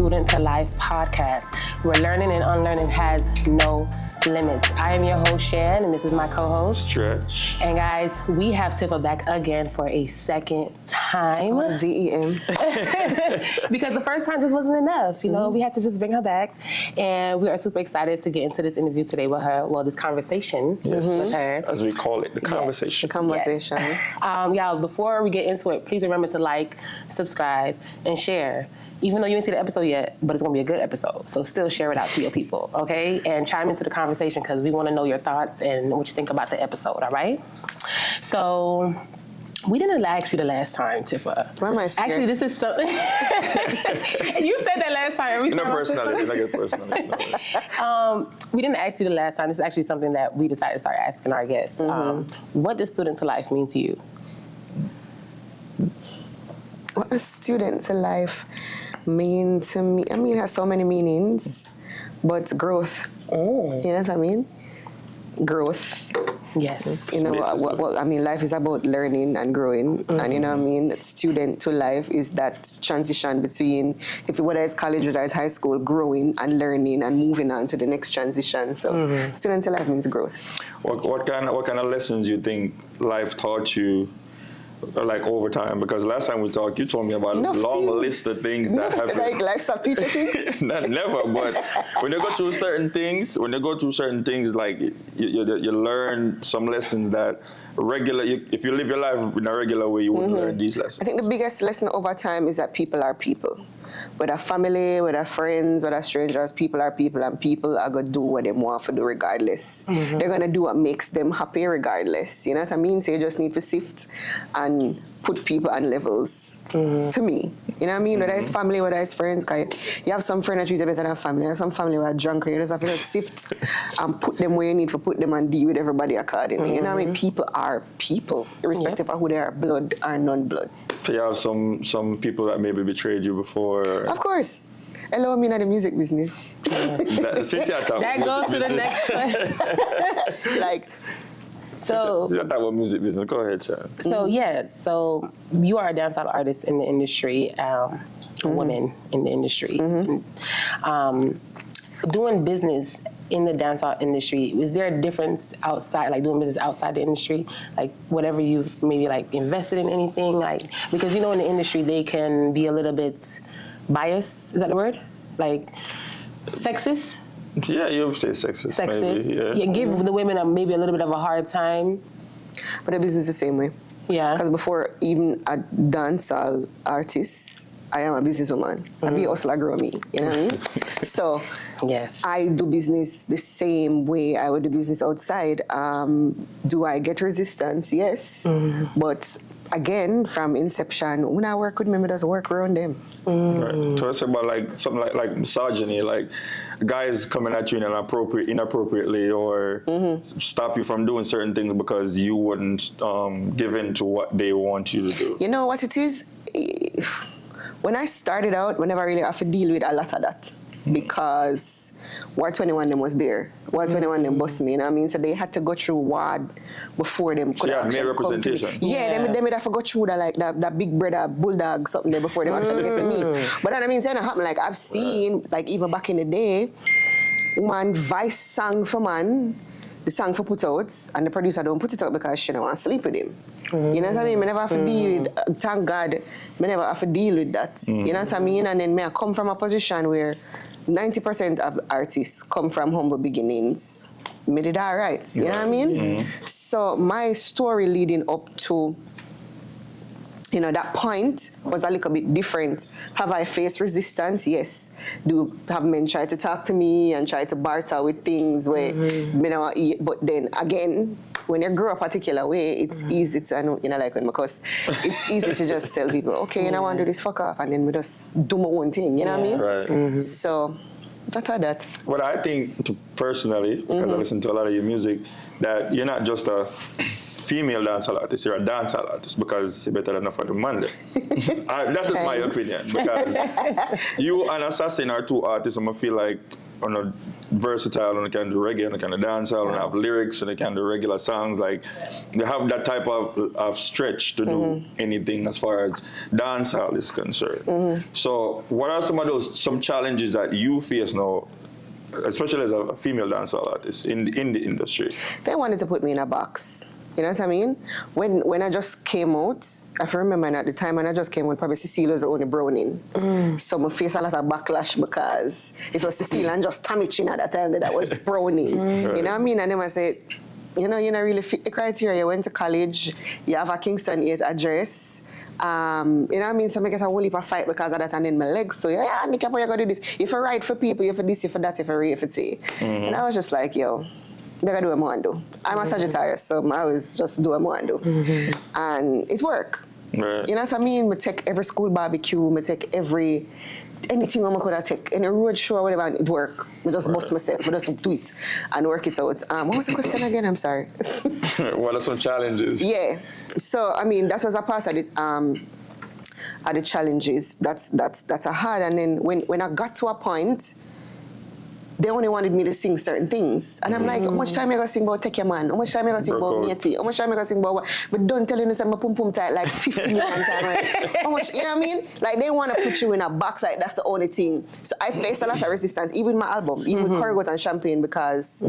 Student to Life podcast, where learning and unlearning has no limits. I am your host, Shan, and this is my co-host, Stretch. And guys, we have Tifa back again for a second time. ZEM. Because the first time just wasn't enough. You know, we had to just bring her back. And we are super excited to get into this interview today with her. Well, this conversation with her. As we call it, the conversation. The conversation. Yes. Y'all, before we get into it, please remember to like, subscribe, and share. Even though you didn't see the episode yet, but it's gonna be a good episode. So still share it out to your people, okay? And chime into the conversation because we wanna know your thoughts and what you think about the episode, all right? So, we didn't ask you the last time, Tifa. Why am I scared? Actually, this is something. You said that last time. Every time we didn't ask you the last time. This is actually something that we decided to start asking our guests. What does student to life mean to you? What does student to life mean to me? I mean, it has so many meanings, but growth. You know what I mean? Growth. Yes. You know, what I mean, life is about learning and growing. And you know what I mean? Student to life is that transition between, whether it's college, whether it's high school, growing and learning and moving on to the next transition. So student to life means growth. What kind of lessons you think life taught you, like over time? Because last time we talked, you told me about a long list of things that have like lifestyle teacher things. Never, but when you go through certain things, like you learn some lessons that if you live your life in a regular way, you wouldn't learn these lessons. I think the biggest lesson over time is that people are people. Whether family, whether friends, whether strangers, people are people, and people are going to do what they want to do regardless. They're going to do what makes them happy regardless. You know what I mean? So you just need to sift and put people on levels, to me. You know what I mean? Whether it's family, whether it's friends, because you have some friends that treat you better than family, you have some family who are drunk, you just have to just sift and put them where you need to put them and deal with everybody accordingly. You know what I mean? People are people, irrespective of who they are, blood or non-blood. So you have some people that maybe betrayed you before? Of course. Hello, I'm in the music business. That goes to the next one. So that about music business. Go ahead, Chad. So so you are a dancehall artist in the industry, a woman in the industry. Doing business in the dancehall industry, is there a difference outside, like doing business outside the industry? Like whatever you've maybe like invested in anything, like, because you know in the industry they can be a little bit biased, is that the word? Like sexist? Yeah, you would say sexist. Sexist. Maybe, yeah. Give the women maybe a little bit of a hard time. But the business is the same way. Yeah. Because before even a dancehall artist, I am a businesswoman. I be a hustler, grow me. You know what I mean? So yes, I do business the same way I would do business outside. Do I get resistance? Yes. But again, from inception, when I work with them, I just work around them. Right. So it's about like something like misogyny, like guys coming at you inappropriately or stop you from doing certain things because you wouldn't give in to what they want you to do. You know what it is? When I started out, we never really have to deal with a lot of that. Because War 21 them was there. War 21 them bust me, you know what I mean? So they had to go through WAD before them could actually come to me. Yeah, they would have to go through that big brother bulldog something there before they would have to get to me. But that means it happen. Like I've seen, like even back in the day, woman Vice sang for man, the song for put out, and the producer don't put it out because she don't want to sleep with him. You know what I mean? I never have to deal with, thank God, I never have to deal with that. You know what I mean? And then I come from a position where 90% of artists come from humble beginnings. Made it all right. You know what I mean? So my story leading up to that point was a little bit different. Have I faced resistance? Yes. Do have men try to talk to me and try to barter with things where me not eat? But then again, when you grow a particular way, it's easy to, like when because it's easy to just tell people, okay, I want to do this, fuck off, and then we just do my own thing. You know what I mean? Right. So that's that. But I think personally, because I listen to a lot of your music, that you're not just a female dancehall artist, you're a dancehall artist because you're better than enough for the man. That's just my opinion. Because you and Assassin are two artists, and I feel like on a versatile and they can do reggae and they can do dancehall and have lyrics and they can do regular songs. Like they have that type of stretch to do anything as far as dancehall is concerned. So what are some challenges that you face now, especially as a female dancehall artist in the industry? They wanted to put me in a box. You know what I mean? When I just came out, I remember at the time when I just came out, probably Cecile was the only browning. So I faced a lot of backlash because it was Cecile and just Tommy Chin at that time that was browning. You know what I mean? And then I said, you know, you're not really fit the criteria. You went to college, you have a Kingston 8 address. You know what I mean? So I get a whole heap of fight because of that, and then my legs. So yeah, Nick, how you gotta do this? If you write for people, you for this, you for that, you for rave, for tea. And I was just like, yo, I gotta do what I want to do. I'm a Sagittarius, so I always just do what I want to do. And it's work. Right. You know what I mean? I take every school barbecue, I take anything I could take, any road show, whatever, and it work. I just bust myself, I just do it and work it out. What was the question again? I'm sorry. What are some challenges? Yeah. So, I mean, that was a part of the challenges. That's a hard. And then when I got to a point, they only wanted me to sing certain things. And I'm like, how much time you gonna sing about Take Your Man? How much time you gonna sing about Matey? How much time you gonna sing about what? But don't tell you say my pum pum tight like 50 million times, right? How much, you know what I mean? Like they wanna put you in a box, like that's the only thing. So I faced a lot of resistance, even with my album, even with Corrigot and Champagne, because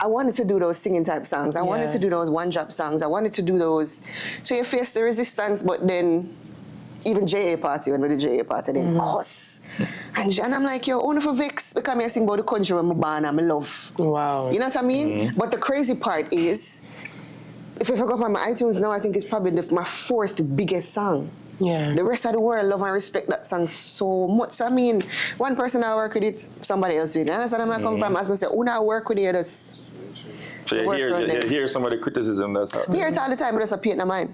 I wanted to do those singing type songs. I wanted to do those one-drop songs. I wanted to do those. So you face the resistance, but then even JA party, when we did JA party, then cuss. And I'm like, yo, only for Vix, because I sing about the country where I'm born and I love. Wow. You know what I mean? But the crazy part is, if I go on my iTunes now, I think it's probably my 4th biggest song. Yeah. The rest of the world love and respect that song so much. So I mean, one person I work with it, somebody else with it. And that's where I come from. As I say, when I work with it, just so you hear some of the criticism that's happening. Hear it all the time, but just a pain in mind.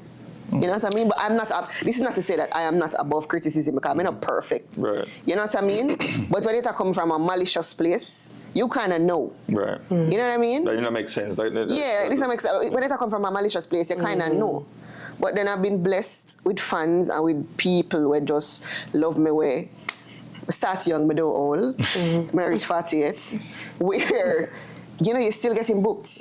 You know what I mean? But I'm not, this is not to say that I am not above criticism because I'm not perfect. Right. You know what I mean? But when it come from a malicious place, you kind of know. Right. You know what I mean? That doesn't make sense. Yeah, this makes sense. When it come from a malicious place, you kind of know. But then I've been blessed with fans and with people who just love me way. I start young, I do old. When I reach 48, where you know, you're still getting booked.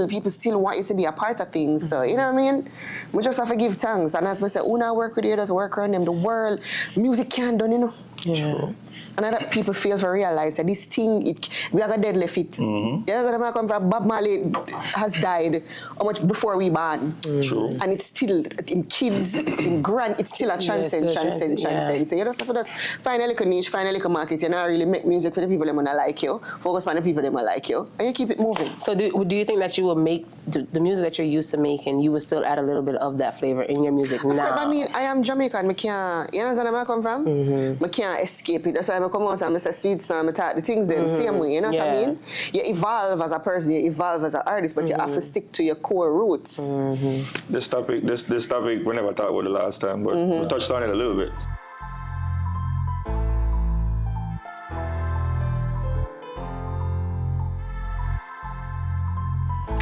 People still want you to be a part of things. So, you know what I mean? We just have to give thanks. And as I said, when I work with you, just work around them. The world, music can't done, you know. Yeah. And that people fail to realize that this thing, we are a dead left it. You know what I come from? Bob Marley has died how much before we born. True. And it's still, in kids, in grand, it's still a transcend. So you just have to just find a little niche, find a little market. You know, really make music for the people that want to like you, focus on the people that want to like you, and you keep it moving. So do you think that you will make the music that you're used to making, you would still add a little bit of that flavor in your music now? Of course, I mean, I am Jamaican. I can't, you know where I come from? I can't escape it. That's why I come out and I say sweet song, I talk the things them same way, you know what I mean? You evolve as a person, you evolve as an artist, but you have to stick to your core roots. This topic, we never talked about it last time, but we touched on it a little bit.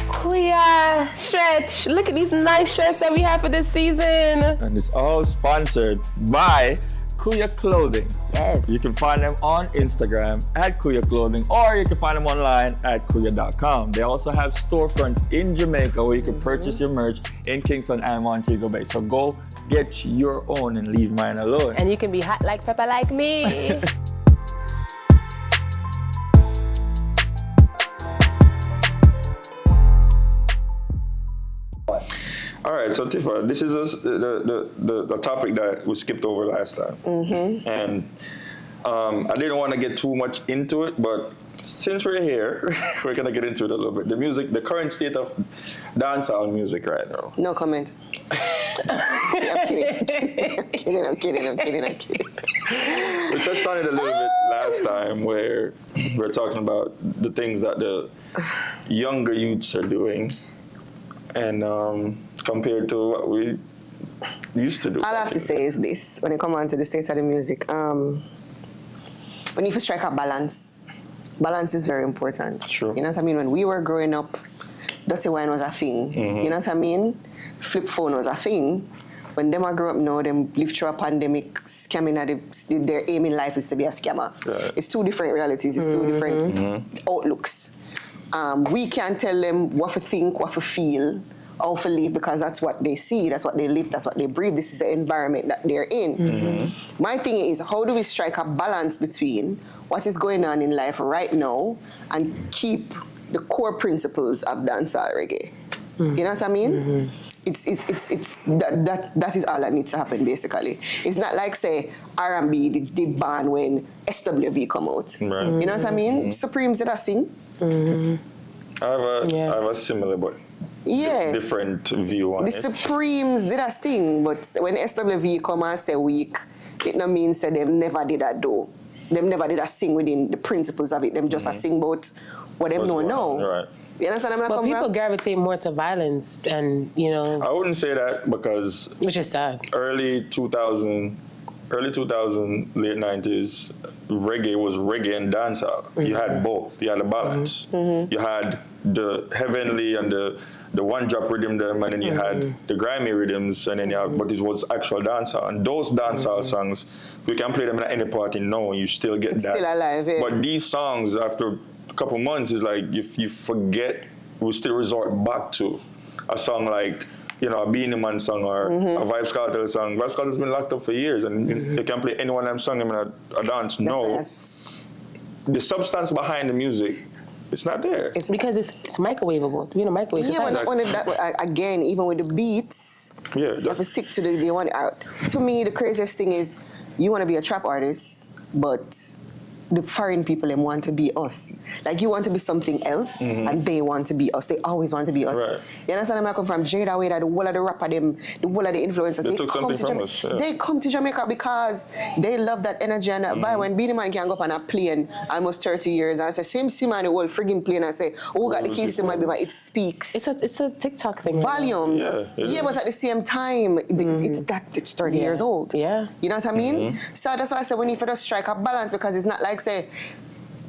Kuya, Stretch, look at these nice shirts that we have for this season. And it's all sponsored by Kuya Clothing. Yes. You can find them on Instagram at Kuya Clothing, or you can find them online at kuya.com. They also have storefronts in Jamaica where you can purchase your merch in Kingston and Montego Bay. So go get your own and leave mine alone. And you can be hot like pepper like me. All right, so Tifa, this is the topic that we skipped over last time. And I didn't want to get too much into it, but since we're here, we're going to get into it a little bit. The music, the current state of dancehall music right now. No comment. I'm kidding. I'm kidding. We touched on it a little bit last time where we're talking about the things that the younger youths are doing. And compared to what we used to do. All I have to say is this, when it comes on to the state of the music, we need to strike a balance. Balance is very important. True. You know what I mean? When we were growing up, dirty wine was a thing. You know what I mean? Flip phone was a thing. when them are grow up now, them live through a pandemic, scamming at their aim in life is to be a scammer. Right. It's two different realities. It's two different outlooks. We can't tell them what to think, what to feel, how to live, because that's what they see, that's what they live, that's what they breathe. This is the environment that they're in. My thing is, how do we strike a balance between what is going on in life right now and keep the core principles of dancehall reggae? You know what I mean? That is all that needs to happen, basically. It's not like, say, R&B did ban when SWV come out. Right. You know what I mean? Supremes did a sing. I have a similar but different view on the it. Supremes did a sing, but when SWV come and say weak, it no means that them never did a do. Them never did a sing within the principles of it. Them just a sing about what them know. Right. You understand where I But come people from? gravitate more to violence, and I wouldn't say that, because which is sad. early 2000, late 90s, reggae was reggae and dancehall. You had both. You had a balance. You had the heavenly and the one-drop rhythm them, and then you had the grimy rhythms, and then you have, but it was actual dancehall. And those dancehall songs, we can play them at any party now, and you still get that. Still alive, yeah. But these songs, after a couple months, is like, if you forget, we still resort back to a song like, a Beanie Man song or a Vybz Kartel song. Vybz Kartel's been locked up for years, and you can play any one of them songs in a dance. No, the substance behind the music, it's not there. It's because it's microwavable. You know, microwave. Yeah, but only that, again, even with the beats, you have to stick to the one. To me, the craziest thing is, you want to be a trap artist, but the foreign people, them want to be us. Like, you want to be something else, and they want to be us. They always want to be us. Right. You understand where I come from? Jada Way, that the whole of the rapper, them, the whole of the influencers, They took something from us. Yeah. They come to Jamaica because they love that energy and that vibe. When Beanie Man can go up on a plane almost 30 years and say, same man, the whole friggin' plane, and say, who got the keys to my baby? It speaks. It's a TikTok thing. Volumes. Yeah, but at the same time, it's 30 years old. Yeah. You know what I mean? So that's why I said we need to just strike a balance, because it's not like, say,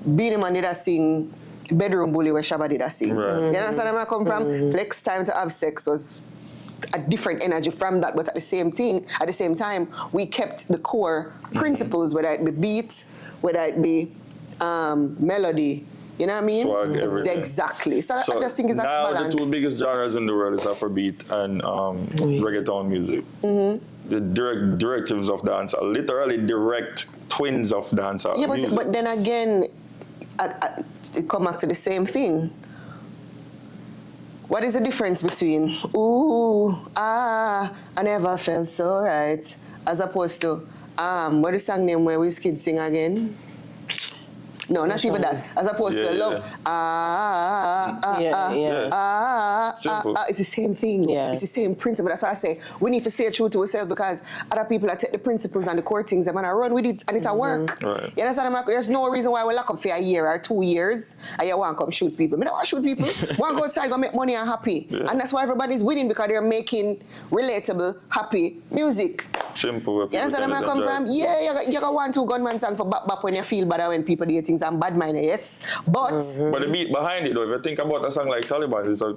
Beanie Man did a sing, Bedroom Bully where Shabba did a sing. Right. You understand where I come from? Flex Time to Have Sex was a different energy from that, but at the same time, we kept the core principles, whether it be beat, whether it be melody. You know what I mean? Swag, everything. Exactly. So I just think it's a now balance. the two biggest genres in the world is Afrobeat and reggaeton music. The directives of dancehall, literally direct twins of dancehall. Yeah, music. but then again, it come back to the same thing. What is the difference between I never felt so right, as opposed to what is the song name where Wizkid sing again? No, not even that. As opposed to love. It's the same thing. Yeah. It's the same principle. That's why I say we need to stay true to ourselves, because other people that take the principles and the core things and run with it, and it'll work. Right. You understand? There's no reason why we lock up for a year or 2 years and you want to come shoot people. I don't want to shoot people. Want to go outside, go make money and happy. Yeah. And that's why everybody's winning, because they're making relatable, happy music. Simple. You understand where I come from? Yeah, you got 1-2 gunman song for back when you feel bad when people do things and bad mind, yes. But but the beat behind it, though, if you think about a song like Taliban, it's a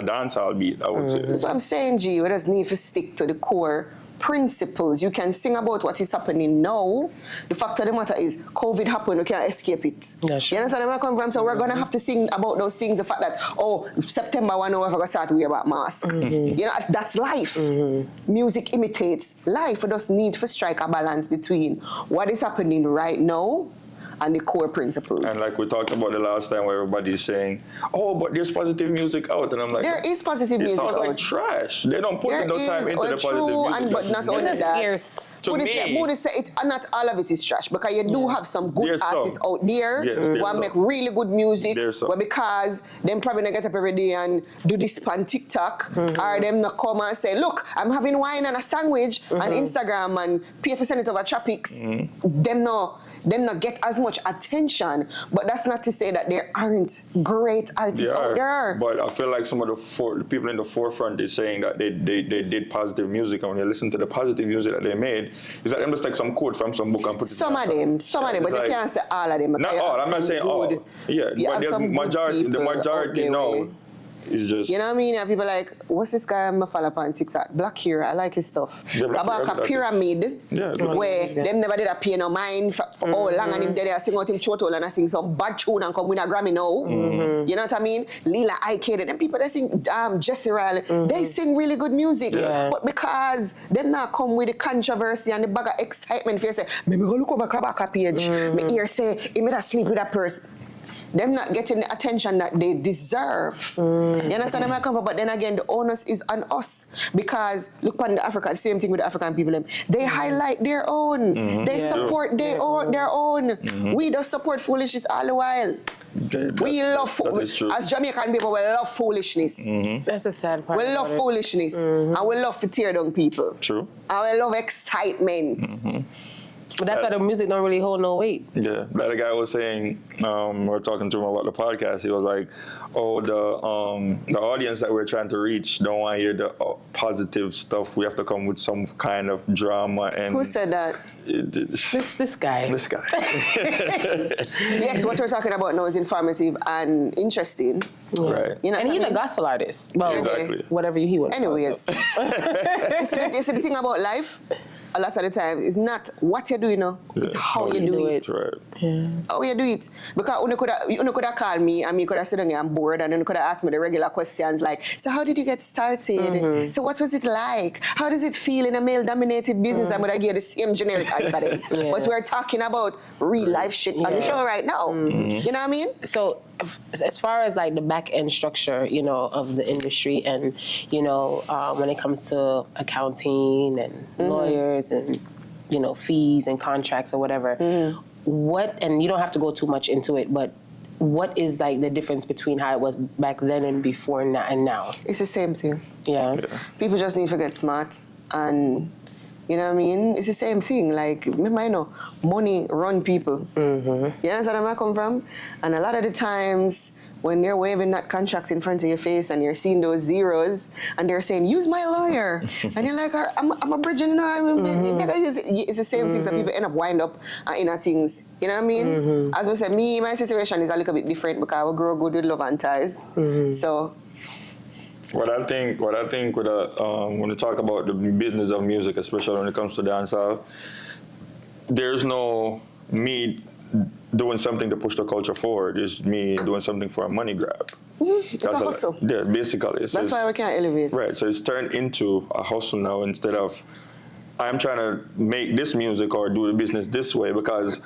dancehall beat, I would say. That's what I'm saying, G. We just need to stick to the core principles. You can sing about what is happening now. The fact of the matter is, COVID happened, we can't escape it. Yes. You understand where I come from? So we're going to have to sing about those things. The fact that, September 1, we're going to start to wear about mask. You know, that's life. Music imitates life. We just need to strike a balance between what is happening right now and the core principles. And like we talked about the last time, where everybody's saying, but there's positive music out. And I'm like, there is positive music out. It sounds like trash. They don't put no time into the positive music. But not only that, scarce. not all of it is trash, because you do have some good artists out there who make really good music, but because them probably not get up every day and do this on TikTok, or them not come and say, look, I'm having wine and a sandwich on Instagram and pay for send it over Tropics. Them not get as much attention, but that's not to say that there aren't great artists out there. But I feel like some of the people in the forefront is saying that they did positive music, and when you listen to the positive music that they made, is that them just take some quote from some book and put it. Some of them, but you can't say all of them. Not all. I'm not saying all. Yeah, but the majority now It's just... You know what I mean? And people like, what's this guy I'm follow up on TikTok? Black Hero, I like his stuff. Yeah, About a pyramid where them never did a pay no mind for how long and him there sing out him chotol and I sing some bad tune and come win a Grammy now. You know what I mean? Lila Ike, and people that sing Jesse Riley, they sing really good music. But because them not come with the controversy and the bag of excitement, if you say, me go look over Kabaka page, me hear say, he made a sleep with that person. Them not getting the attention that they deserve. You understand where I come from? But then again, the onus is on us. Because look on the Africa, the same thing with the African people. They highlight their own. They support their own. We don't support foolishness all the while. We love, as Jamaican people, we love foolishness. That's a sad part. We love foolishness. And we love to tear down people. True. And we love excitement. But that's why the music don't really hold no weight. Yeah, that guy was saying, we were talking to him about the podcast. He was like, "Oh, the audience that we're trying to reach don't want to hear the positive stuff. We have to come with some kind of drama." And who said that? This guy. This guy. Yet what we're talking about now is informative and interesting. Right. You know, and he's a gospel artist. Well, exactly. Whatever he was. Anyways, you see the thing about life. A lot of the time, it's not what you do, you know. It's how you do it. Right. Yeah. How you do it. Because you could have called me and me could have said, I'm bored, and then you could have asked me the regular questions like, so how did you get started? So what was it like? How does it feel in a male-dominated business? I'm going to give the same generic answer then. But we're talking about real life shit on the show right now. You know what I mean? So as far as like the back end structure, you know, of the industry and, you know, when it comes to accounting and lawyers and, you know, fees and contracts or whatever, what, and you don't have to go too much into it, but what is like the difference between how it was back then and before and now? It's the same thing. Yeah. People just need to get smart and, you know what I mean? It's the same thing. Like, remember, you know, money run people. You understand where I come from? And a lot of the times, when they're waving that contract in front of your face and you're seeing those zeros and they're saying, use my lawyer. And you're like, I'm a bridge, you know, it's the same thing. So people end up wind up in things. You know what I mean? As we said, my situation is a little bit different because I grow good with love and ties. So... What I think with when you talk about the business of music, especially when it comes to dancehall, there's no me doing something to push the culture forward. It's me doing something for a money grab. It's a hustle. Yeah, basically. That's why we can't elevate. Right, so it's turned into a hustle now instead of I'm trying to make this music or do the business this way, because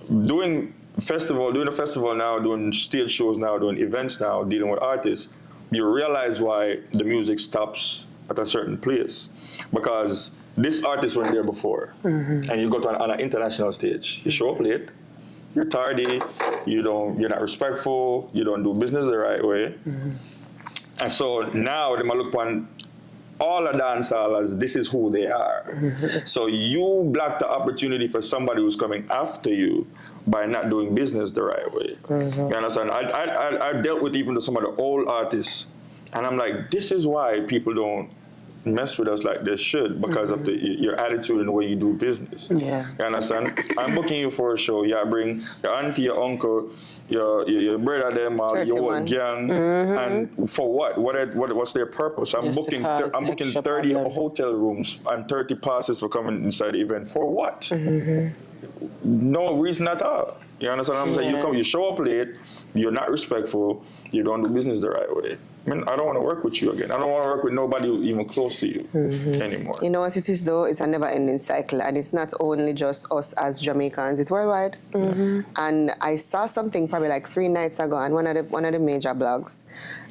doing a festival now, doing stage shows now, doing events now, dealing with artists, you realize why the music stops at a certain place. Because this artist went there before, and you go to on an international stage. You show up late, you're tardy, you're not respectful, you don't do business the right way. And so now they might look upon all the dancehall as this is who they are. So you block the opportunity for somebody who's coming after you by not doing business the right way. You understand? I dealt with even some of the old artists, and I'm like, this is why people don't mess with us like they should, because of your attitude and the way you do business. You understand? I'm booking you for a show. You bring your auntie, your uncle, your brother, them, your whole gang, and for what? What's their purpose? I'm booking 30 hotel rooms and 30 passes for coming inside the event. For what? No reason at all. You understand what I'm saying? You show up late, you're not respectful, you don't do business the right way. I mean, I don't want to work with you again. I don't want to work with nobody even close to you anymore. You know what it is, though? It's a never-ending cycle, and it's not only just us as Jamaicans, it's worldwide. And I saw something probably like 3 nights ago on one of the major blogs,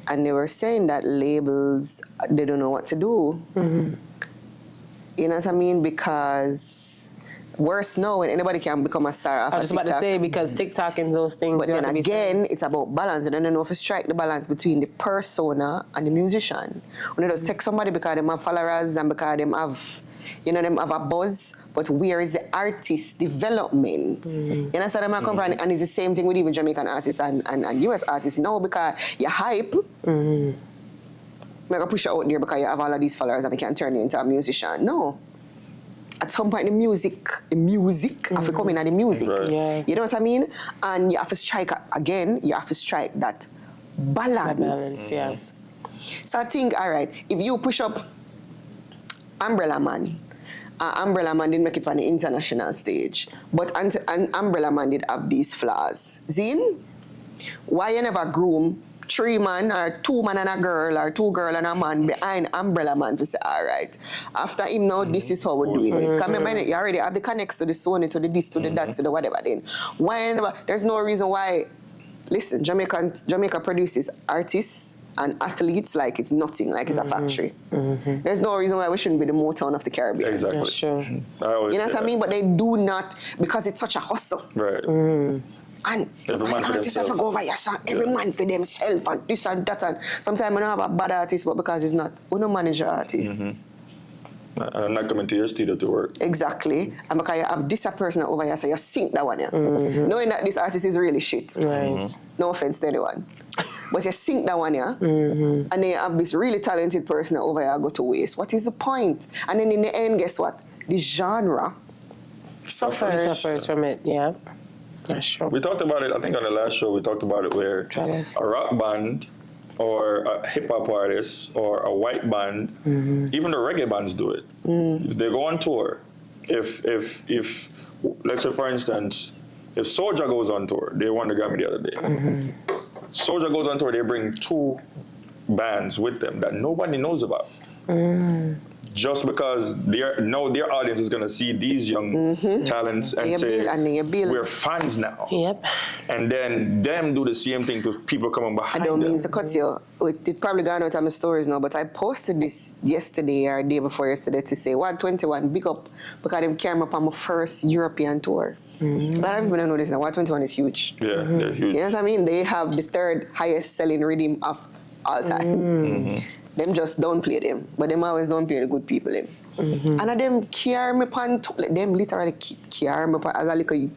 and they were saying that labels, they don't know what to do. You know what I mean? Because... worse now when anybody can become a star off of TikTok. I was just about to say, because TikTok and those things... But then again, it's about balance. And I don't know if you strike the balance between the persona and the musician. When you just take somebody because they have followers and because they have, you know, them have a buzz, but where is the artist development? You understand where I come from? And it's the same thing with even Jamaican artists and US artists. No, because you hype. I'm going to push you out there because you have all of these followers and we can turn you into a musician. No. At some point, the music have to come in at the music. Right. You know what I mean? And you have to strike, again, you have to strike that balance. Yeah. So I think, all right, if you push up Umbrella Man, Umbrella Man didn't make it on the international stage, but Umbrella Man did have these flaws. Zine, why you never groom 3 man or 2 man and a girl or 2 girl and a man behind Umbrella Man to say, all right, after him now, this is how we're doing it. Because remember, you already have the connects to the Sony, to the this, to the that, to the whatever then. Why never, there's no reason why, listen, Jamaica produces artists and athletes like it's nothing, like it's a factory. There's no reason why we shouldn't be the Motown of the Caribbean. Exactly. That's true. You know what I mean? But they do not, because it's such a hustle. Right. And Every man for artists have to themselves. go over your song, every man for themselves, and this and that. And sometimes I don't have a bad artist, but because it's not, we don't manage your artists. I'm not coming to your studio to work. Exactly. And because you have this person over here, so you sink that one, yeah. Knowing that this artist is really shit. Right. No offense to anyone. But you sink that one, yeah. And then you have this really talented person over here go to waste. What is the point? And then in the end, guess what? The genre Suffers from it, yeah. That's true. We talked about it, I think on the last show, we talked about it where Travis. a rock band or a hip-hop artist or a white band, even the reggae bands do it. If they go on tour, if let's say for instance, if Soulja goes on tour, they won the Grammy the other day. Soulja goes on tour, they bring 2 bands with them that nobody knows about. Just because their audience is going to see these young talents and say, we're fans now. Yep. And then them do the same thing to people coming behind I don't them. mean to cut you. It's probably gone out of my stories now, but I posted this yesterday or day before yesterday to say 121, big up, because them carry me up on my first European tour. A lot of people don't know this now. 121 is huge. Yeah, they're huge. You know what I mean? They have the 3rd highest selling rhythm of all time. Them just don't play them, but them always don't play the good people them. And them carry me upon, them literally carry me upon as a little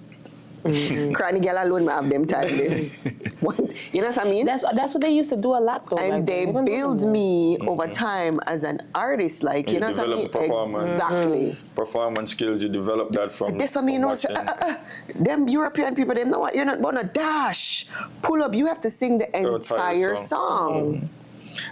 cranny girl alone, I have them time. You know what I mean? That's what they used to do a lot though. And like, they build me over time as an artist, like, you know what I mean? Exactly. Performance skills, you develop that from That's what I mean, you know, say, them European people, them know what, you're not going to dash. Pull up, you have to sing the entire song.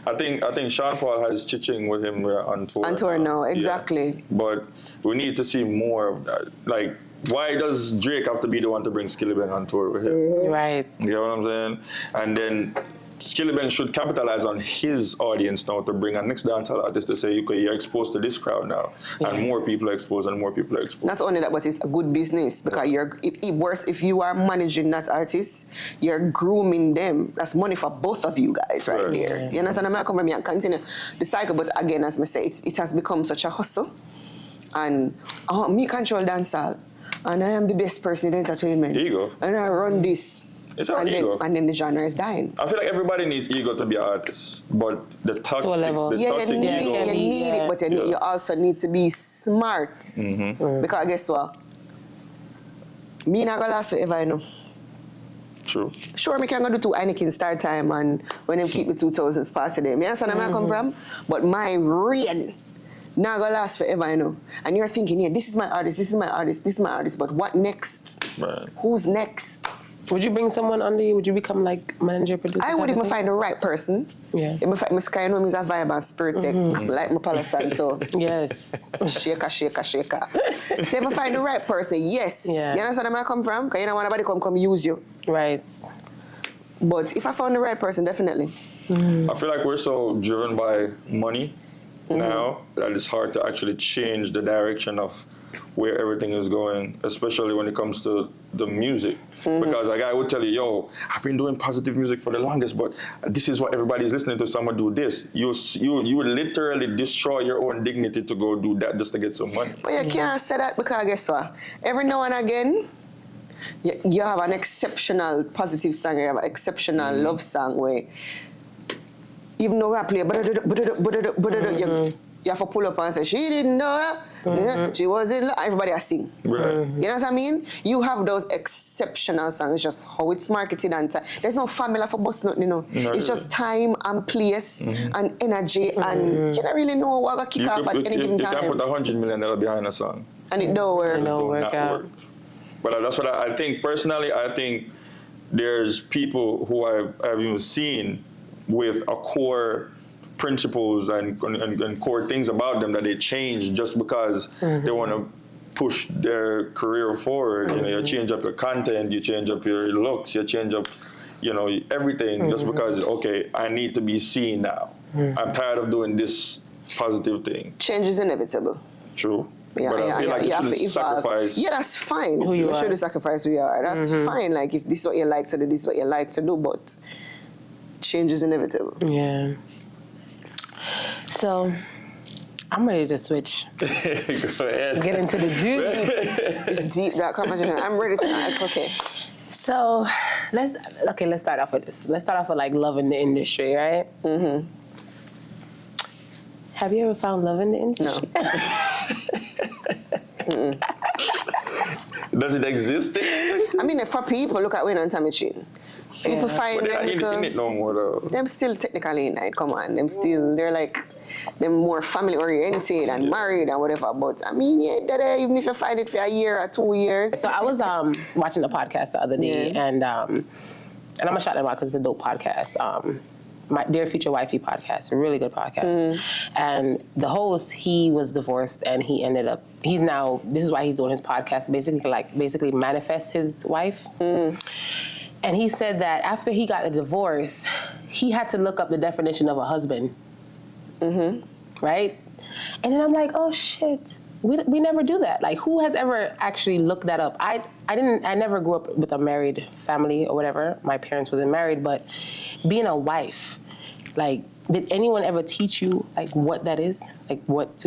I think Sean Paul has Chiching with him on tour. On tour now, exactly. Yeah. But we need to see more of that. Like, why does Drake have to be the one to bring Skillibeng on tour with him? Right. You know what I'm saying? And then Skillibeng should capitalize on his audience now to bring a next dancehall artist to say, okay, you're exposed to this crowd now. And more people are exposed and more people are exposed. Not only that, but it's a good business because if you are managing that artist, you're grooming them. That's money for both of you guys right there. You understand? I'm not coming here and continue the cycle, but again, as I say, it has become such a hustle. And me control dancehall. And I am the best person in entertainment. Ego. And I run this. It's our ego. And then the genre is dying. I feel like everybody needs ego to be an artist, but the toxic, To a level. You need it, but you also need to be smart. Because guess what? Me not gonna last forever, you know. True. Sure, me can go do 2 Heineken start time and when them keep the 2000s past them. You understand where I come from? But my reign not gonna last forever, you know. And you're thinking, yeah, this is my artist, this is my artist, this is my artist, but what next? Right. Who's next? Would you bring someone under you? Would you become like manager, producer? I would if I find the right person. Yeah. If I find my sky know is a vibe and spirit tech, like my Palo Santo. Yes. Shaker. If I find the right person, yes. Yeah. You understand where I come from? Because you don't want nobody come use you. Right. But if I found the right person, definitely. I feel like we're so driven by money now that it's hard to actually change the direction of where everything is going, especially when it comes to the music. Because a guy would tell you, yo, I've been doing positive music for the longest, but this is what everybody's listening to, so I'm gonna do this. You would literally destroy your own dignity to go do that just to get some money. But you can't say that because guess what? Every now and again, you have an exceptional positive song, you have an exceptional love song where even though I play, you have to pull up and say, she didn't know that. Yeah, she was in love. Everybody has sing. Right. You know what I mean? You have those exceptional songs, just how it's marketed and there's no formula for bust nothing, you know. It's just time and place and energy and you don't really know what to kick off at any given time. You can put $100 million behind a song. And it don't work. It don't work out. But that's what I think. Personally, I think there's people who I've even seen with a core principles and core things about them that they change just because they want to push their career forward. You know, you change up your content, you change up your looks, you change up, you know, everything just because, okay, I need to be seen now. I'm tired of doing this positive thing. Change is inevitable. True. Yeah, but I feel like you shouldn't sacrifice. Yeah, that's fine. Who you are. shouldn't sacrifice who you are. That's fine. Like, if this is what you like to do, this is what you like to do, but change is inevitable. Yeah. So, I'm ready to switch. Go ahead. Get into this deep. It's deep, that conversation. I'm ready to act. Okay. So, let's start off with this. Let's start off with like love in the industry, right? Mm-hmm. Have you ever found love in the industry? No. Does it exist? I mean, for people, look at Wayne and Tommy cheating. People find But they're them not in it no more though. them still technically in it. Come on, they're like, them more family oriented and married and whatever. But I mean, yeah, even if you find it for a year or 2 years. So I was watching a podcast the other day, and I'm gonna shout them out because it's a dope podcast. My Dear Future Wifey podcast, a really good podcast. And the host, he was divorced, and he's now, this is why he's doing his podcast, basically manifest his wife. And he said that after he got a divorce, he had to look up the definition of a husband. Right? And then I'm like, oh shit, we never do that. Like, who has ever actually looked that up? I never grew up with a married family or whatever. My parents wasn't married, but being a wife, like, did anyone ever teach you like what that is? Like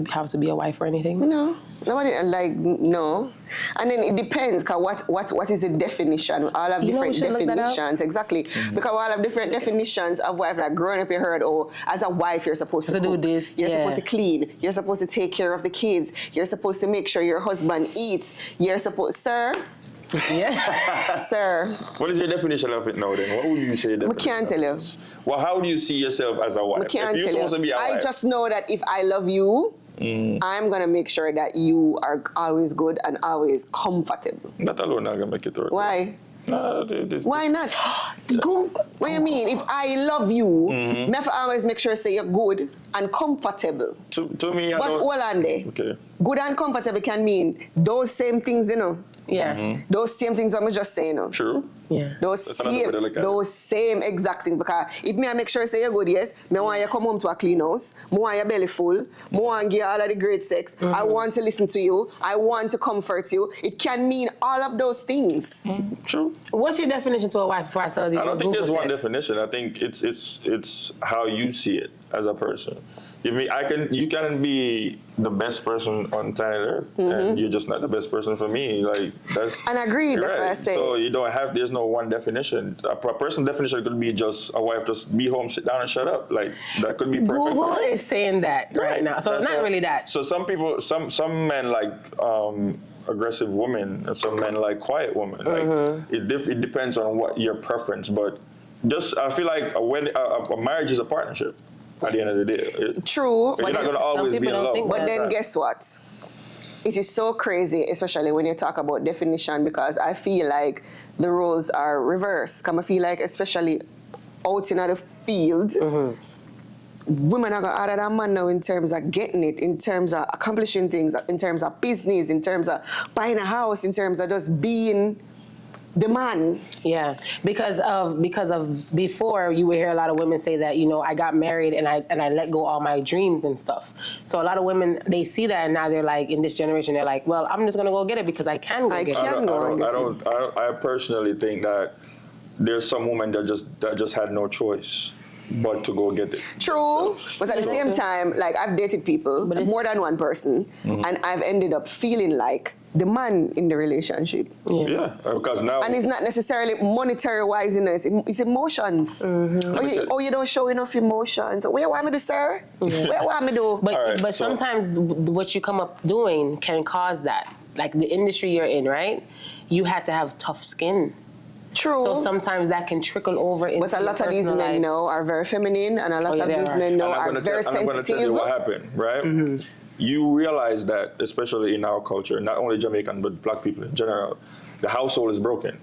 how to be a wife or anything? No. Nobody, no. And then it depends, because what is the definition? All have different definitions. Exactly. Because we all have different definitions of wife. Like growing up, you heard, oh, as a wife, you're supposed to do this. You're supposed to clean. You're supposed to take care of the kids. You're supposed to make sure your husband eats. You're supposed, sir. Yeah. Sir. What is your definition of it now then? What would you say? I can't tell you. Well, how do you see yourself as a wife? I can't if you're tell supposed you. to be a wife. I just know that if I love you, I'm going to make sure that you are always good and always comfortable. That alone not going to make it work. Why? Why not? Go. What do you mean? If I love you, I have to always make sure say you're good and comfortable. To me, I But don't... hold on there. Okay. Good and comfortable can mean those same things, you know. Yeah. Those same things I'm just saying, you know. True. Yeah. That's another way to look at it. Those same exact things. Because if me I make sure say you're good, yes, me want you come home to a clean house, me want your belly full, me want to give you all of the great sex, I want to listen to you, I want to comfort you. It can mean all of those things. True. What's your definition to a wife before I tell you? I don't think there's one definition. I think it's how you see it as a person. You can be the best person on planet Earth, and you're just not the best person for me. Like that's. And agreed. That's what I say. So you don't have. There's no one definition. A person's definition could be just a wife just be home, sit down, and shut up. Like that could be perfect. Google is saying that right now, so That's not really that. So some people, some men like aggressive women, and some men like quiet women. Like it depends on what your preference, but just I feel like a marriage is a partnership. At the end of the day. True. But you're not going to always be in love. But then guess what? It is so crazy, especially when you talk about definition, because I feel like the roles are reversed. Because I feel like, especially out in the field, women are harder than men now in terms of getting it, in terms of accomplishing things, in terms of business, in terms of buying a house, in terms of just being the man. Yeah, because of before you would hear a lot of women say that, you know, I got married and I let go all my dreams and stuff. So a lot of women, they see that and now they're like, in this generation, they're like, well, I'm just gonna go get it because I can go get it. I personally think that there's some women that just had no choice but to go get it. True, but at the same time, like I've dated people, more than one person, and I've ended up feeling like the man in the relationship. Yeah, because now... And it's not necessarily monetary-wise, you know, it's emotions. Oh, you don't show enough emotions. What you want me to do, sir? What you want me to do? But sometimes what you come up doing can cause that. Like the industry you're in, right? You had to have tough skin. True. So sometimes that can trickle over into But a lot of these men now are very feminine, and a lot of these men now are very sensitive. I'm going to tell you what happened, right? You realize that, especially in our culture, not only Jamaican, but black people in general, the household is broken.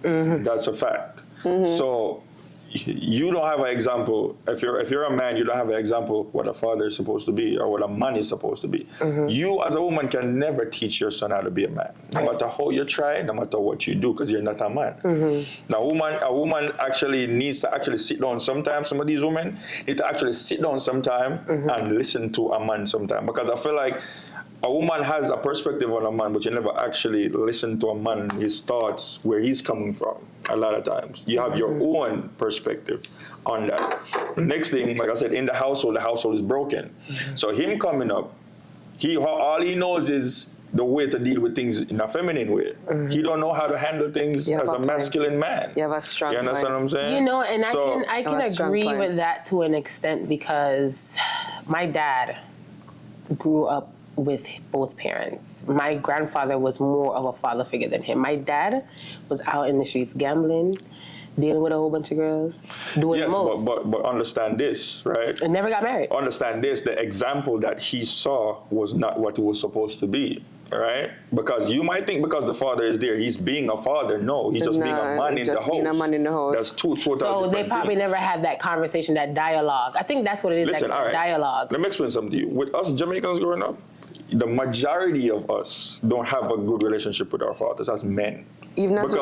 That's a fact. So you don't have an example. If you're a man, you don't have an example of what a father is supposed to be or what a man is supposed to be. You as a woman can never teach your son how to be a man, no matter how you try, no matter what you do, because you're not a man. Now, a woman actually needs to actually sit down sometimes. Some of these women need to actually sit down sometime and listen to a man sometime, because I feel like a woman has a perspective on a man, but you never actually listen to a man, his thoughts, where he's coming from. A lot of times, you have your own perspective on that. The next thing, like I said, in the household is broken. So him coming up, all he knows is the way to deal with things in a feminine way. He don't know how to handle things as a masculine man. You have a strong You understand what I'm saying? You know, and I can agree with that to an extent, because my dad grew up with both parents. My grandfather was more of a father figure than him. My dad was out in the streets gambling, dealing with a whole bunch of girls, doing the most. But understand this, right? And never got married. Understand this, the example that he saw was not what it was supposed to be, right? Because you might think because the father is there, he's being a father. No, he's just being a man in the house. Being a man in the house. That's two totally So different they probably things. never had that conversation, that dialogue. I think that's what it is, Listen, that all right. dialogue. Let me explain something to you. With us Jamaicans growing up, the majority of us don't have a good relationship with our fathers as men. Even as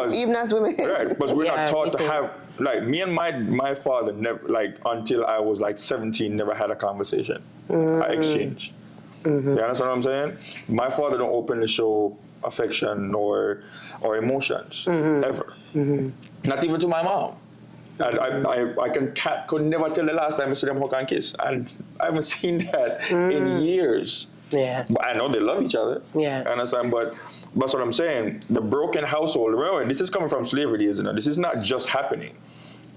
women. Right, because we're Yeah, not taught me to too. have, like, me and my father never, like, until I was like 17, never had a conversation, exchange. You understand what I'm saying? My father don't openly show affection or emotions, ever. Not even to my mom. And I could never tell the last time I saw them hug and kiss. And I haven't seen that in years. Yeah. But I know they love each other. Yeah. I understand, but that's what I'm saying. The broken household, remember, this is coming from slavery, isn't it? This is not just happening.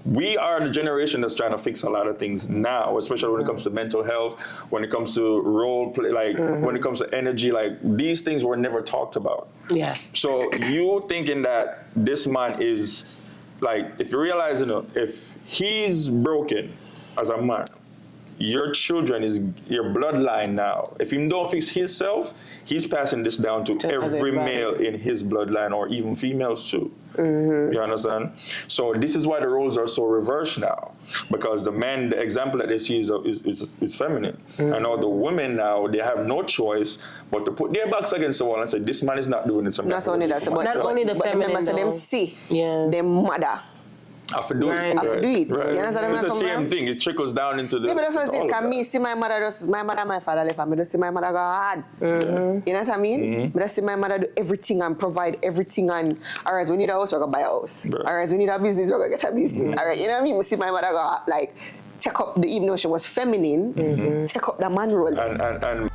We are the generation that's trying to fix a lot of things now, especially when it comes to mental health, when it comes to role play, like when it comes to energy, like these things were never talked about. Yeah. So you thinking that this man is, like, if you realize, if he's broken as a man, your children is your bloodline now. If he don't fix himself, he's passing this down to every male in his bloodline, or even females too. You understand? So this is why the roles are so reversed now, because the men, the example that they see is feminine. And now the women now, they have no choice but to put their backs against the wall and say, this man is not doing it. Not only that, but not only the feminine, but them though. see Yeah. them mother. I have to do Right. it. I have to do it. Right. You understand It's where the I come same from? thing. It trickles down into the. Yeah, but that's what it all is. of Cause that. me see my mother, and my father left, and me just see my mother go hard. You know what I mean? But I see my mother do everything and provide everything, and all right, we need a house, we're gonna buy a house. Right. All right, we need a business, we're gonna get a business. All right, you know what I mean? We see my mother go like take up even though she was feminine, take up the man role. And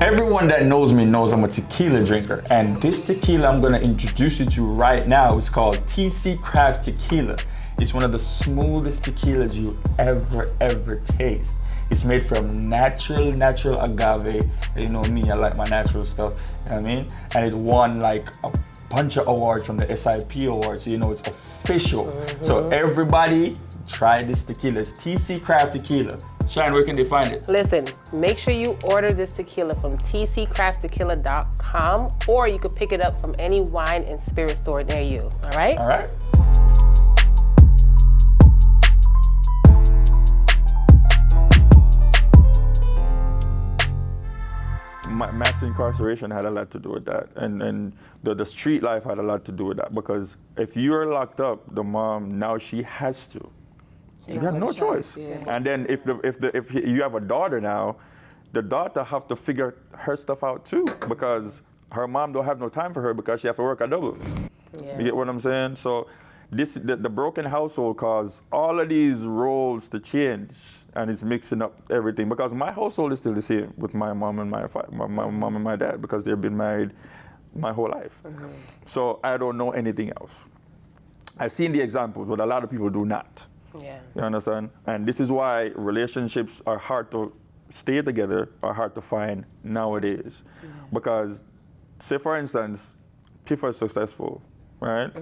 everyone that knows me knows I'm a tequila drinker, and this tequila I'm gonna introduce you to right now is called TC Craft Tequila. It's one of the smoothest tequilas you ever taste. It's made from natural agave. You know me, I like my natural stuff, you know what I mean? And it won like a bunch of awards from the SIP Awards, so you know it's official. So everybody try this tequila. It's TC Craft Tequila. Shine, where can they find it? Listen, make sure you order this tequila from tccrafttequila.com, or you could pick it up from any wine and spirit store near you, all right? All right. Mass incarceration had a lot to do with that, and the street life had a lot to do with that, because if you're locked up, the mom, now she has to. You have no choice. Yeah. And then if you have a daughter now, the daughter have to figure her stuff out too, because her mom don't have no time for her because she have to work a double. Yeah. You get what I'm saying? So the broken household caused all of these roles to change, and it's mixing up everything, because my household is still the same with my mom and my mom and my dad, because they've been married my whole life. So I don't know anything else. I've seen the examples, but a lot of people do not. Yeah. You understand? And this is why relationships are hard to stay together, are hard to find nowadays. Because, say for instance, Tifa is successful, right?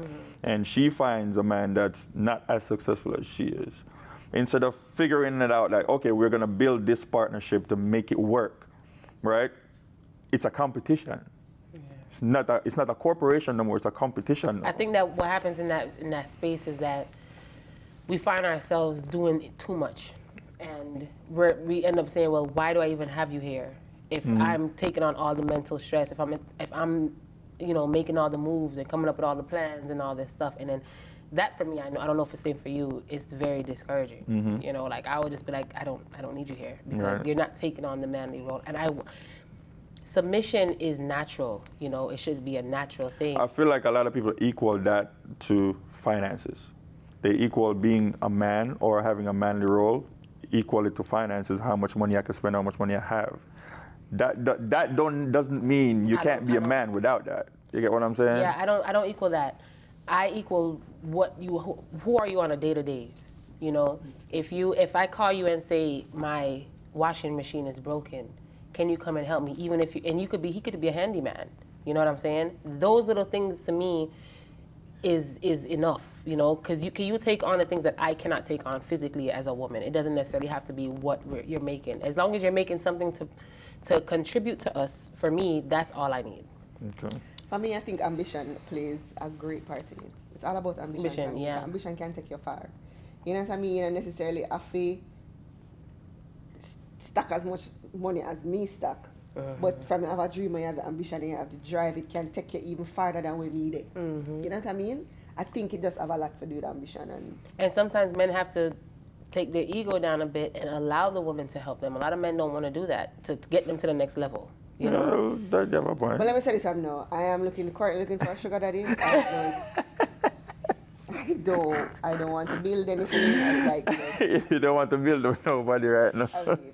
And she finds a man that's not as successful as she is. instead of figuring it out like, okay, we're going to build this partnership to make it work, right? It's a competition. Yeah. It's not a corporation no more, it's a competition now. I think that what happens in that space is that we find ourselves doing too much. And we end up saying, well, why do I even have you here? If I'm taking on all the mental stress, if I'm making all the moves and coming up with all the plans and all this stuff, and then that for me, I don't know if it's the same for you, it's very discouraging. Like I would just be like, I don't need you here because you're not taking on the manly role. And submission is natural, it should be a natural thing. I feel like a lot of people equal that to finances. They equal being a man or having a manly role equally to finances, how much money I can spend, how much money I have. That doesn't mean you can't be a man without that. You get what I'm saying? Yeah, I don't equal that. I equal who are you on a day-to-day, If I call you and say my washing machine is broken, can you come and help me? Even if he could be a handyman. You know what I'm saying? Those little things to me is enough, because you take on the things that I cannot take on physically as a woman. It doesn't necessarily have to be what you're making. As long as you're making something to contribute to us, for me, that's all I need. Okay. For me, I think ambition plays a great part in it. It's all about ambition. Ambition can take you far. You know what I mean? You don't necessarily have to stack as much money as me stack. But from you have a dream and you have the ambition and you have the drive, it can take you even farther than where me did. You know what I mean? I think it just have a lot to do with ambition. And sometimes men have to take their ego down a bit and allow the woman to help them. A lot of men don't want to do that, to get them to the next level. You know? That have a point. But let me say this one now. I am currently looking for a sugar daddy. I don't want to build anything. You don't want to build with nobody right now.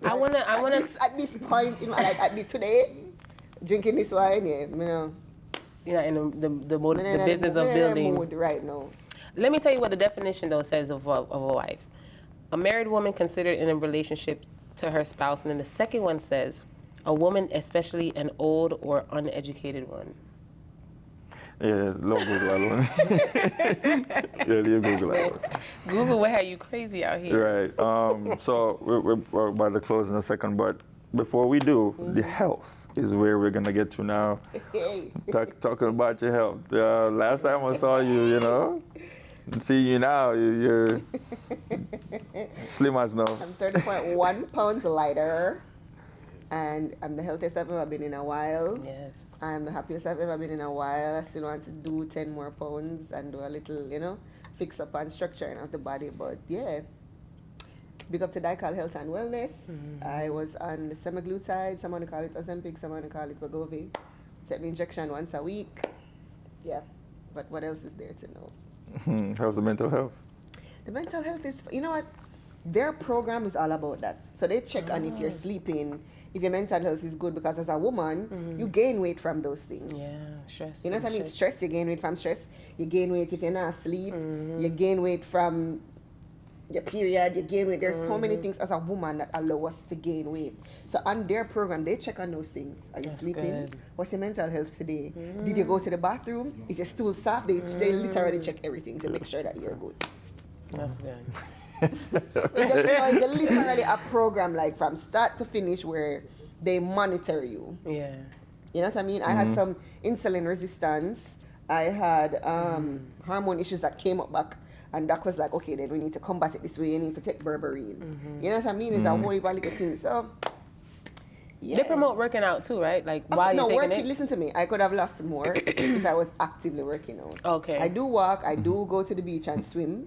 I wanna. At this point in my life, today, drinking this wine, Yeah, in the business of building. Mood right now. Let me tell you what the definition though says of a wife. A married woman considered in a relationship to her spouse, and then the second one says, a woman, especially an old or uneducated one. Yeah, love Google that one. Yeah, you Google that one. Google will have you crazy out here. Right. So we're about to close in a second, but before we do, the health is where we're gonna get to now. Talking about your health. Last time I saw you, see you now, you're slim as no. I'm 30.1 pounds lighter, and I'm the healthiest I've ever been in a while. Yes. I'm the happiest I've ever been in a while. I still want to do 10 more pounds and do a little, fix up and structuring of the body. But yeah, big up to Dancehall Health and Wellness. I was on semaglutide. Someone call it Ozempic, someone call it Wegovy. Take the injection once a week. Yeah, but what else is there to know? How's the mental health? The mental health is, you know what? Their program is all about that. So they check on if you're sleeping, if your mental health is good, because as a woman, you gain weight from those things. Yeah, stress. You know what I mean? Stress, you gain weight from stress. You gain weight if you're not asleep. You gain weight from your period. You gain weight. There's so many things as a woman that allow us to gain weight. So on their program, they check on those things. Are you sleeping? Good. What's your mental health today? Did you go to the bathroom? Is your stool soft? They literally check everything to make sure that you're good. That's good. It's literally a program like from start to finish where they monitor you. Yeah. You know what I mean? I had some insulin resistance. I had hormone issues that came up back, and doc was like, okay, then we need to combat it this way. You need to take berberine. You know what I mean? It's a whole heap of little things. So yeah. They promote working out too, right? Like while you're taking it? Listen to me. I could have lost more if I was actively working out. Okay. I do walk. I do go to the beach and swim.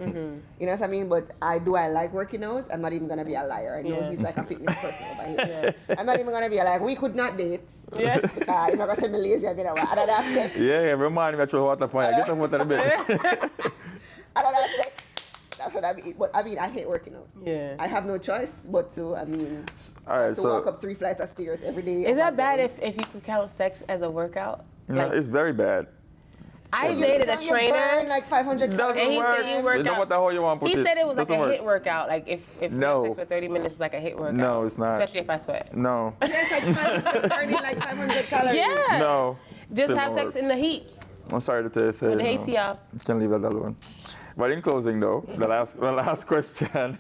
You know what I mean? But I like working out. I'm not even going to be a liar. I know he's like a fitness person over here. I'm not even going to be like, we could not date. Yeah. I'm not going to say me lazy. I'm going to other than sex. Yeah, remind me of water fire. Get up out of the bed. Other than sex. That's what I mean. But I mean, I hate working out. Yeah. I have no choice but to, all right, to walk up 3 flights of stairs every day. Is that bad if you could count sex as a workout? No, it's very bad. I dated a trainer. Burn like 500 calories. Doesn't work. Said you work No out. matter how you want to put He it. said it was like Doesn't a work. hit workout. Like if you No. have sex for 30 minutes, it's like a hit workout. No, it's not. Especially if I sweat. No. Yes, like burning like 500 calories. Yeah. No. Just Still have don't sex work. in the heat. I'm sorry to tell you. With the AC off. You can leave that alone. But in closing, though, the last question.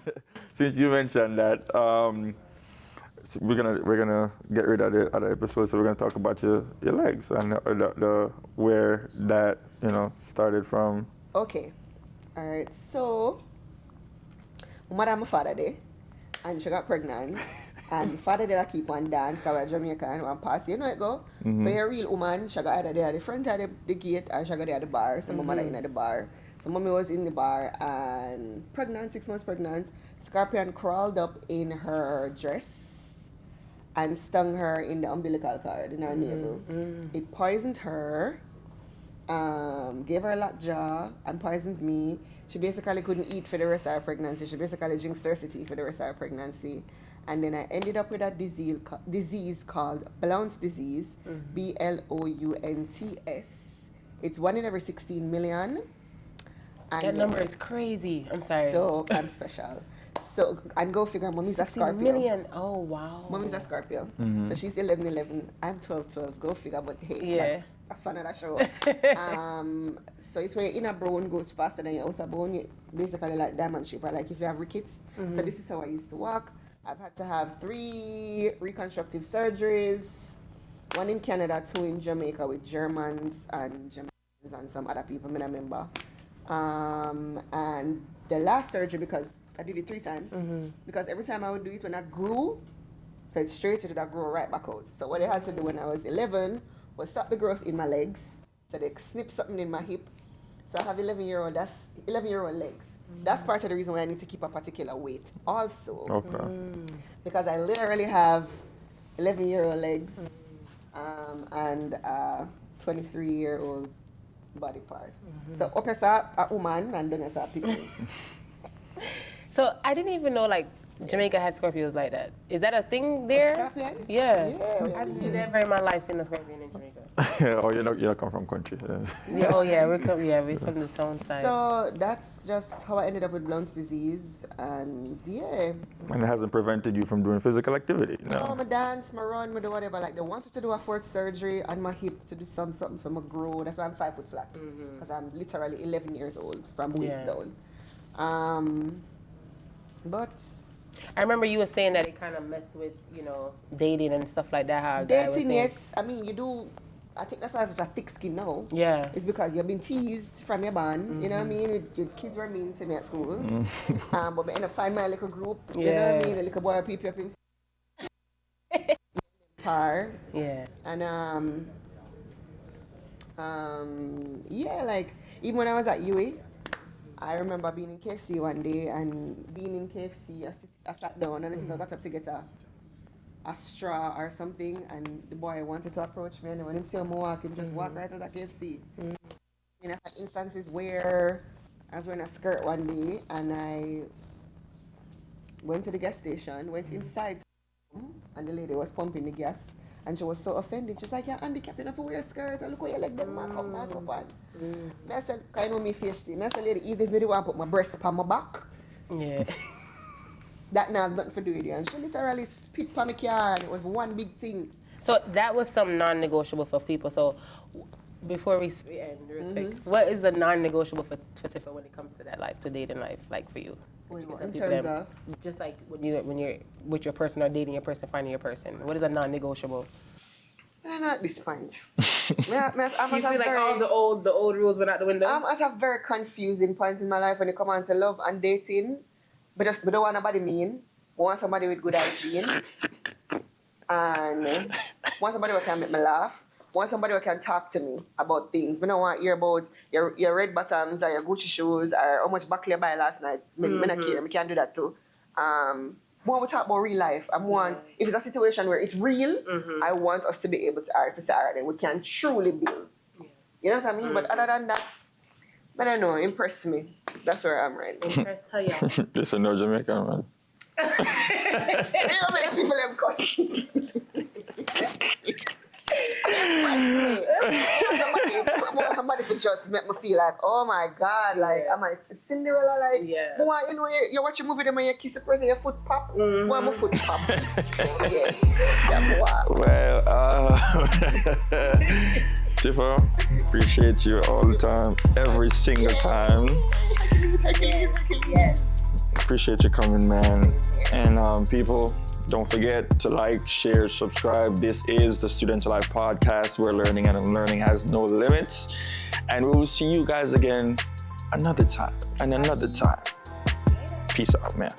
since you mentioned that, so we're gonna get rid of the other episode. So we're gonna talk about your legs and the where that started from. Okay. All right. So, my father there, and she got pregnant. And father did keep on dance because we're Jamaican one party. You know it go. Mm-hmm. For a real woman, she got either there at the front of the gate and she got there at the bar. So my mother in at the bar. So mommy was in the bar and pregnant, 6 months pregnant. Scorpion crawled up in her dress and stung her in the umbilical cord in her navel. It poisoned her, gave her a lockjaw and poisoned me. She basically couldn't eat for the rest of her pregnancy. She basically drank Cercity for the rest of her pregnancy. And then I ended up with a disease called Blount's disease, Blount's. It's 1 in every 16 million. And That number is crazy. I'm sorry. so I'm special. So, and go figure, mommy's a 60 Scorpio. million. Oh, wow. Mommy's a Scorpio. So she's 11. I'm 12. Go figure, but hey, Yeah. that's fun of that show. So it's where your inner bone goes faster than your outer bone. You basically like diamond shape, or like if you have rickets. So this is how I used to walk. I've had to have 3 reconstructive surgeries. 1 in Canada, 2 in Jamaica with Germans and some other people, I remember. And the last surgery, because I did it 3 times, because every time I would do it when I grew, so it's straight, it would grow right back out. So what they had to do when I was 11 was stop the growth in my legs. So they snip something in my hip. So I have 11-year-old legs. That's part of the reason why I need to keep a particular weight also. Okay. Because I literally have 11-year-old legs and a 23-year-old body part. So up as a woman and down as a people. So I didn't even know like Jamaica had Scorpios like that. Is that a thing there? Scorpion? Yeah. Yeah. I've never in my life seen a scorpion in Jamaica. Oh, you don't come from country. Yeah, oh yeah, we're from the town side. So that's just how I ended up with Blount's disease, and yeah. And it hasn't prevented you from doing physical activity. No, I dance, I run, I do whatever. Like they wanted to do a 4th surgery on my hip to do something for my grow. That's why I'm 5 foot flat, because I'm literally 11 years old from waist down. But I remember you were saying that it kind of messed with, dating and stuff like that. How a guy was dating, saying. yes. I mean, you do. I think that's why I have such a thick skin now. Yeah. It's because you've been teased from your band. You know what I mean? Your kids were mean to me at school. But I end up finding my little group. You know what I mean? A little boy peep up him. Par. Yeah. And yeah, like even when I was at UA, I remember being in KFC one day, and being in KFC, I sat down and I think I got up to get a straw or something, and the boy wanted to approach me, and when him see me walking, just walk right out of KFC. I mean, I've had instances where I was wearing a skirt one day, and I went to the gas station, went inside, and the lady was pumping the gas. And she was so offended. She's like, you're handicapped enough to wear a skirt. And look how you like them mark up. And I said, I know me face thing. I said, lady, even if you want to put my breast upon my back, Yeah. that now have nothing to do with you. And she literally spit on my car, and it was one big thing. So that was some non-negotiable for people. So before we end real quick, what is a non-negotiable for Tifa when it comes to that life, to dating life, like for you? In terms of? Just like when you're with your person or dating your person, finding your person. What is a non-negotiable? I don't know at this point. I'm You feel like all the old rules went out the window? I'm at a very confusing point in my life when it comes to love and dating. But I don't want nobody mean. I want somebody with good hygiene. And I want somebody who can make me laugh. I want somebody who can talk to me about things. I don't want to hear about your red bottoms or your Gucci shoes or how much buckle you buy last night. I don't care. I can't do that too. More we talk about real life. If it's a situation where it's real, I want us to be able to then we can truly build. You know what I mean? But other than that, I don't know, impress me. That's where I'm right now. Impress her, yeah. This is no Jamaican, man. You know many people them cuss me. I want somebody to just make me feel like, oh my God, like, am I Cinderella? Like, Yeah. boy, you know, you watch a movie, then when you kiss the person, your foot pop. Boy, my foot pop. Yeah. Yeah, boy. Well, Tifa, appreciate you all the time, every single time. Yes. Appreciate you coming, man. And people, don't forget to like, share, subscribe. This is the Student to Life podcast, where learning and unlearning has no limits. And we will see you guys again another time and another time. Peace out, man.